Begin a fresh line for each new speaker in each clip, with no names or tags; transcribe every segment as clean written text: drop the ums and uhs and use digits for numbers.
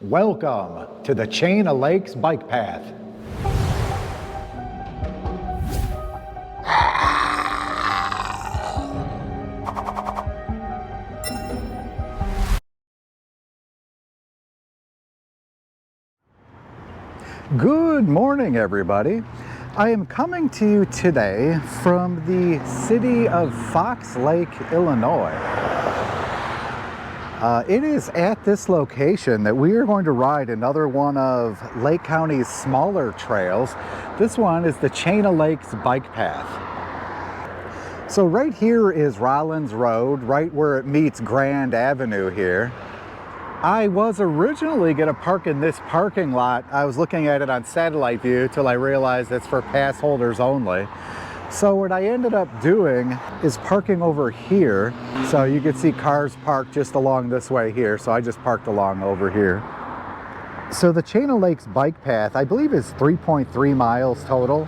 Welcome to the Chain of Lakes bike path. Good morning, everybody. I am coming to you today from the city of Fox Lake, Illinois. It is at this location that we are going to ride another one of Lake County's smaller trails. This one is the Chain of Lakes bike path. So right here is Rollins Road, right where it meets Grand Avenue here. I was originally going to park in this parking lot. I was looking at it on satellite view till I realized it's for pass holders only. So what I ended up doing is parking over here. So you can see cars parked just along this way here. So I just parked along over here. So the Chain of Lakes bike path, I believe, is 3.3 miles total.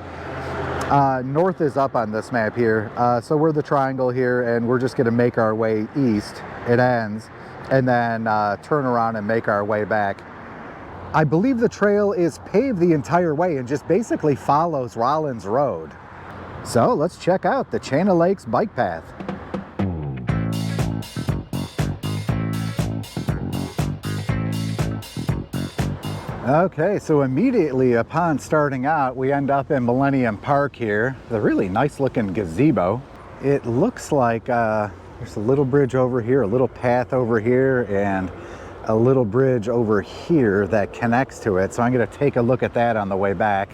North is up on this map here. So we're the triangle here, and we're just going to make our way east. It ends, and then turn around and make our way back. I believe the trail is paved the entire way and just basically follows Rollins Road. So let's check out the Chain of Lakes bike path. Okay, so immediately upon starting out, we end up in Millennium Park here. The really nice looking gazebo. It looks like there's a little bridge over here, a little path over here, and a little bridge over here that connects to it. So I'm going to take a look at that on the way back.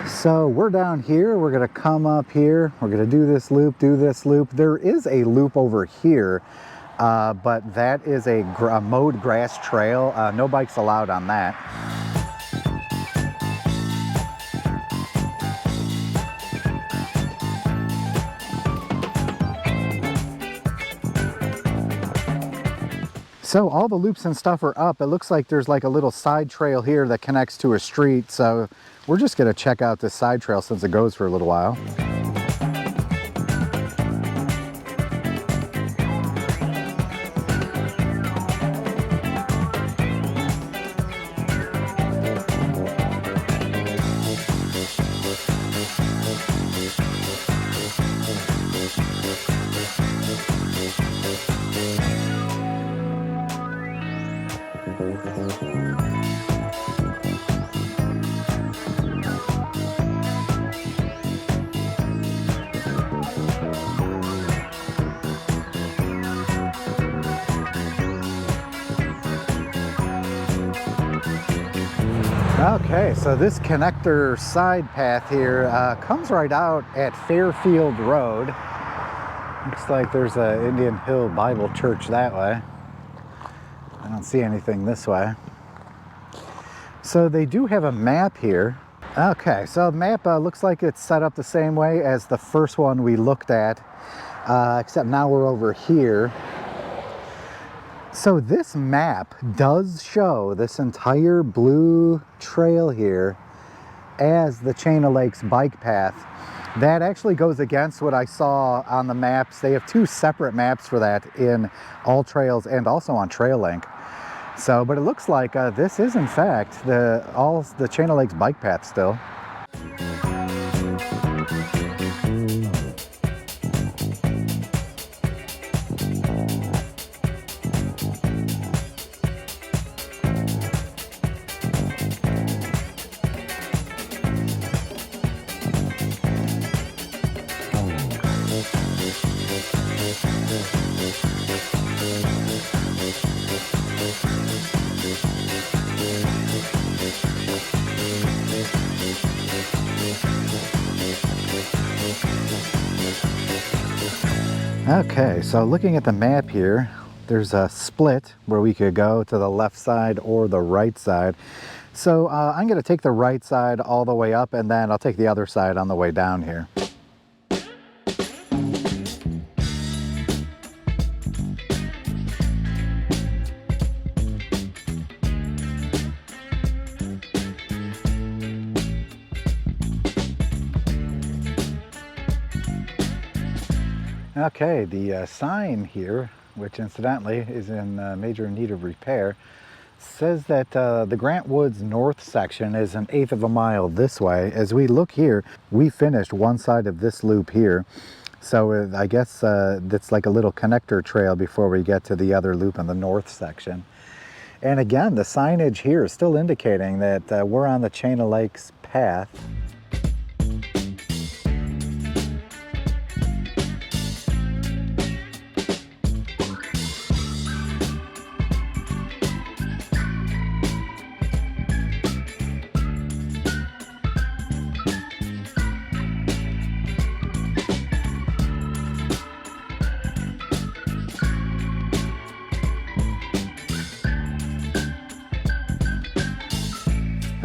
So we're down here, we're gonna come up here, we're gonna do this loop, There is a loop over here, but that is a mowed grass trail. No bikes allowed on that. So all the loops and stuff are up. It looks like there's like a little side trail here that connects to a street. So we're just gonna check out this side trail since it goes for a little while. Okay, so this connector side path here comes right out at Fairfield Road. Looks like there's a Indian Hill Bible Church that way. I don't see anything this way. So they do have a map here. Okay, so the map looks like it's set up the same way as the first one we looked at, except now we're over here. So this map does show this entire blue trail here as the Chain of Lakes bike path. That actually goes against what I saw on the maps. They have two separate maps for that in All Trails and also on TrailLink. So, but it looks like this is in fact all the Chain of Lakes bike path still. Okay, so looking at the map here, there's a split where we could go to the left side or the right side. So I'm going to take the right side all the way up, and then I'll take the other side on the way down here. Okay, the sign here, which incidentally is in major need of repair, says that the Grant Woods North section is 1/8 of a mile this way. As we look here, we finished one side of this loop here. So I guess that's like a little connector trail before we get to the other loop on the north section. And again, the signage here is still indicating that we're on the Chain of Lakes path.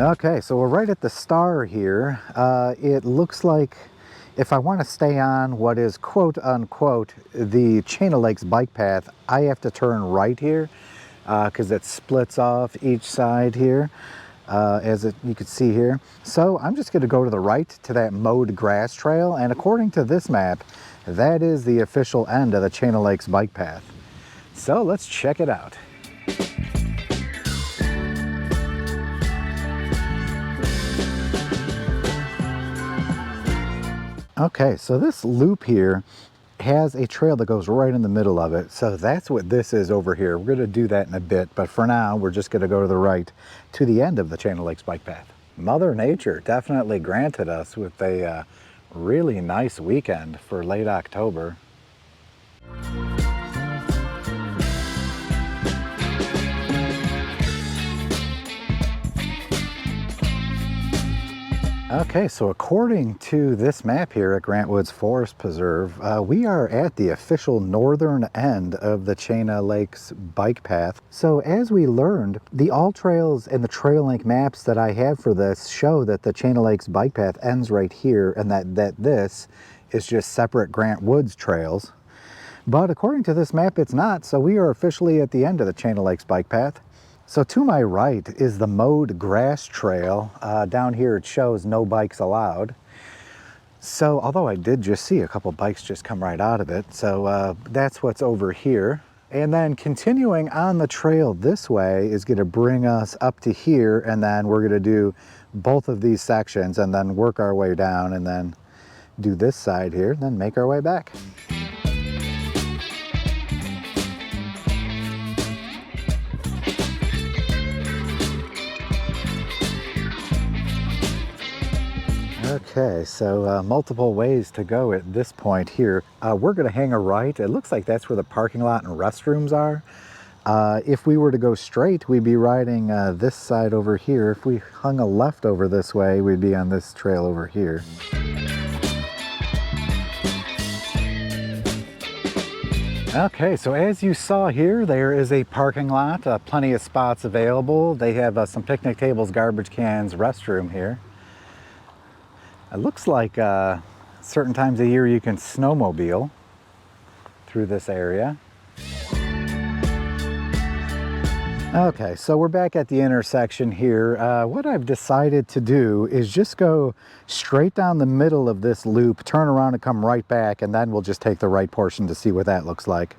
Okay, so we're right at the star here. It looks like if I want to stay on what is quote unquote the Chain of Lakes bike path, I have to turn right here because it splits off each side here you can see here. So I'm just going to go to the right to that mowed grass trail, and according to this map, that is the official end of the Chain of Lakes bike path. So let's check it out. Okay, so this loop here has a trail that goes right in the middle of it. So that's what this is over here. We're going to do that in a bit, but for now, we're just going to go to the right to the end of the Chain of Lakes bike path. Mother Nature definitely granted us with a really nice weekend for late October. Okay, so according to this map here at Grant Woods Forest Preserve, we are at the official northern end of the Chain of Lakes bike path. So as we learned, the All Trails and the Trail Link maps that I have for this show that the Chain of Lakes bike path ends right here, and that this is just separate Grant Woods trails. But according to this map, it's not, so we are officially at the end of the Chain of Lakes bike path. So to my right is the mowed grass trail. Down here it shows no bikes allowed. So although I did just see a couple bikes just come right out of it, so that's what's over here. And then continuing on the trail this way is going to bring us up to here, and then we're going to do both of these sections and then work our way down and then do this side here, and then make our way back. Okay, so multiple ways to go at this point here. We're going to hang a right. It looks like that's where the parking lot and restrooms are. If we were to go straight, we'd be riding this side over here. If we hung a left over this way, we'd be on this trail over here. Okay, so as you saw here, there is a parking lot, plenty of spots available. They have some picnic tables, garbage cans, restroom here. It looks like certain times of year you can snowmobile through this area. Okay, so we're back at the intersection here. What I've decided to do is just go straight down the middle of this loop, turn around and come right back, and then we'll just take the right portion to see what that looks like.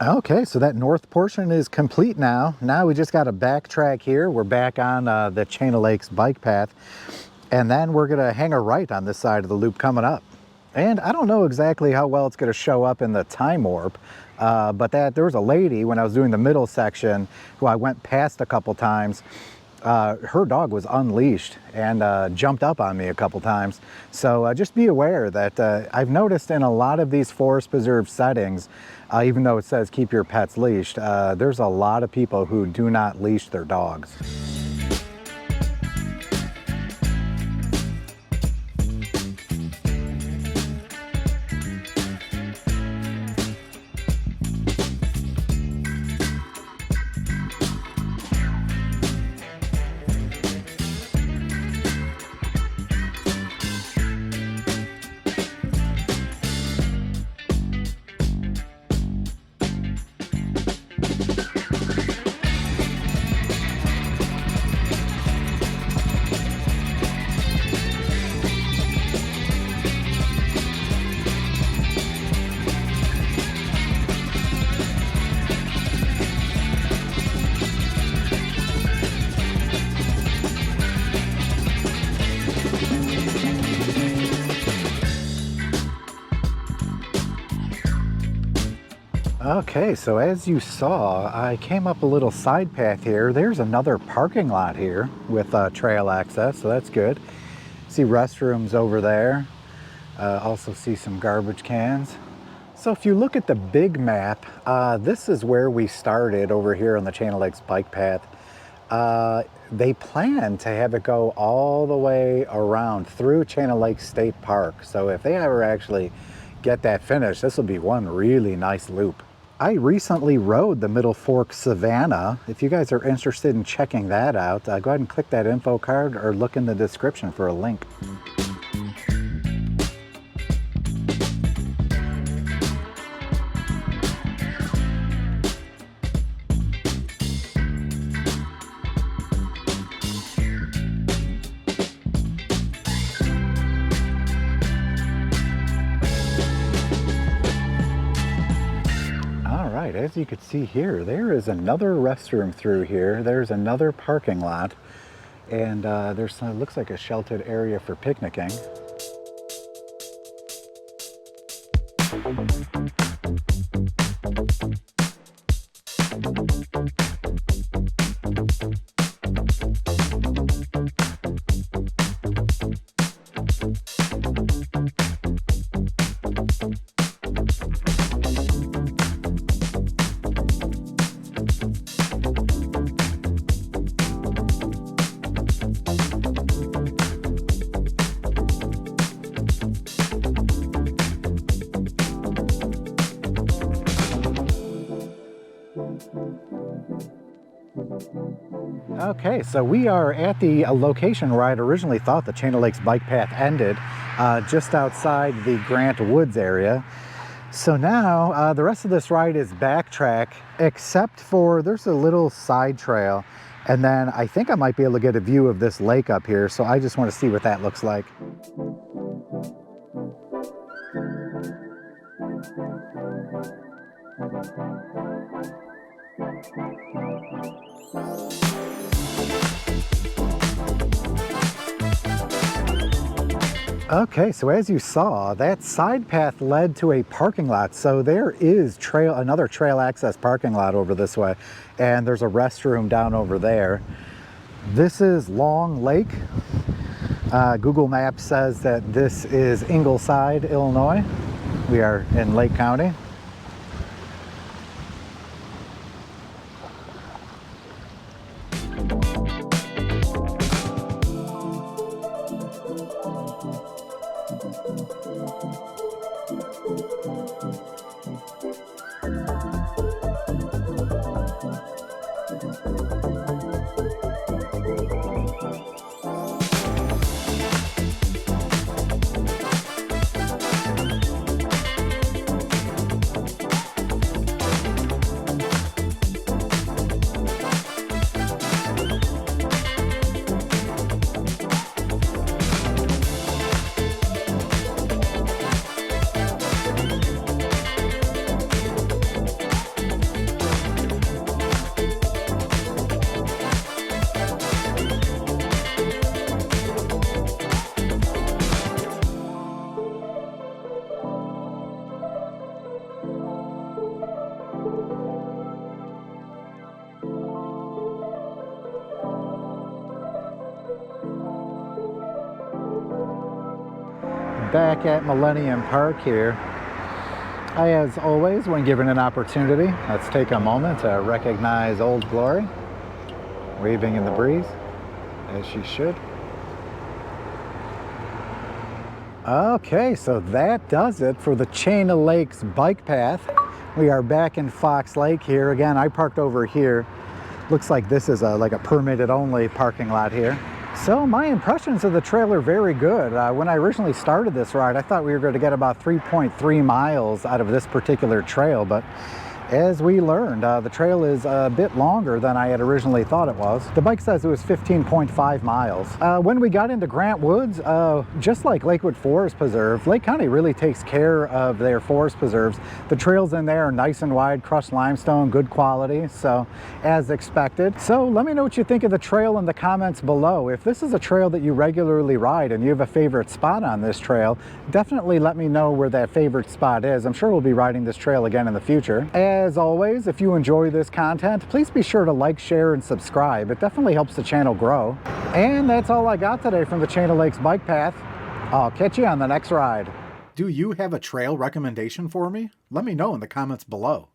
Okay, so that north portion is complete now. Now we just got to backtrack here. We're back on the Chain of Lakes bike path. And then we're gonna hang a right on this side of the loop coming up. And I don't know exactly how well it's gonna show up in the time warp, but there was a lady when I was doing the middle section who I went past a couple times. Her dog was unleashed and jumped up on me a couple times. So just be aware that I've noticed in a lot of these forest preserve settings, even though it says keep your pets leashed, there's a lot of people who do not leash their dogs. Okay, so as you saw, I came up a little side path here. There's another parking lot here with trail access, so that's good. See restrooms over there. Also see some garbage cans. So if you look at the big map, this is where we started over here on the Chain of Lakes bike path. They plan to have it go all the way around through Chain of Lakes State Park. So if they ever actually get that finished, this will be one really nice loop. I recently rode the Middle Fork Savannah. If you guys are interested in checking that out, go ahead and click that info card or look in the description for a link. As you can see here, there is another restroom through here. There's another parking lot, and there's looks like a sheltered area for picnicking. Okay, so we are at the location where I'd originally thought the Chain of Lakes bike path ended, just outside the Grant Woods area. So now the rest of this ride is backtrack, except for there's a little side trail, and then I think I might be able to get a view of this lake up here, so I just want to see what that looks like. Okay, so as you saw, that side path led to a parking lot. So there is another trail access parking lot over this way, and there's a restroom down over there. This is Long Lake. Google Maps says that this is Ingleside, Illinois. We are in Lake County. back at Millennium Park here. As always, when given an opportunity, let's take a moment to recognize Old Glory, waving in the breeze, as she should. Okay, so that does it for the Chain of Lakes bike path. We are back in Fox Lake here. Again, I parked over here. Looks like this is like a permitted only parking lot here. So my impressions of the trail are very good. When I originally started this ride, I thought we were going to get about 3.3 miles out of this particular trail, but as we learned, the trail is a bit longer than I had originally thought it was. The bike says it was 15.5 miles. When we got into Grant Woods, just like Lakewood Forest Preserve, Lake County really takes care of their forest preserves. The trails in there are nice and wide, crushed limestone, good quality, so as expected. So let me know what you think of the trail in the comments below. If this is a trail that you regularly ride and you have a favorite spot on this trail, definitely let me know where that favorite spot is. I'm sure we'll be riding this trail again in the future. As always, if you enjoy this content, please be sure to like, share, and subscribe. It definitely helps the channel grow. And that's all I got today from the Chain of Lakes bike path. I'll catch you on the next ride. Do you have a trail recommendation for me? Let me know in the comments below.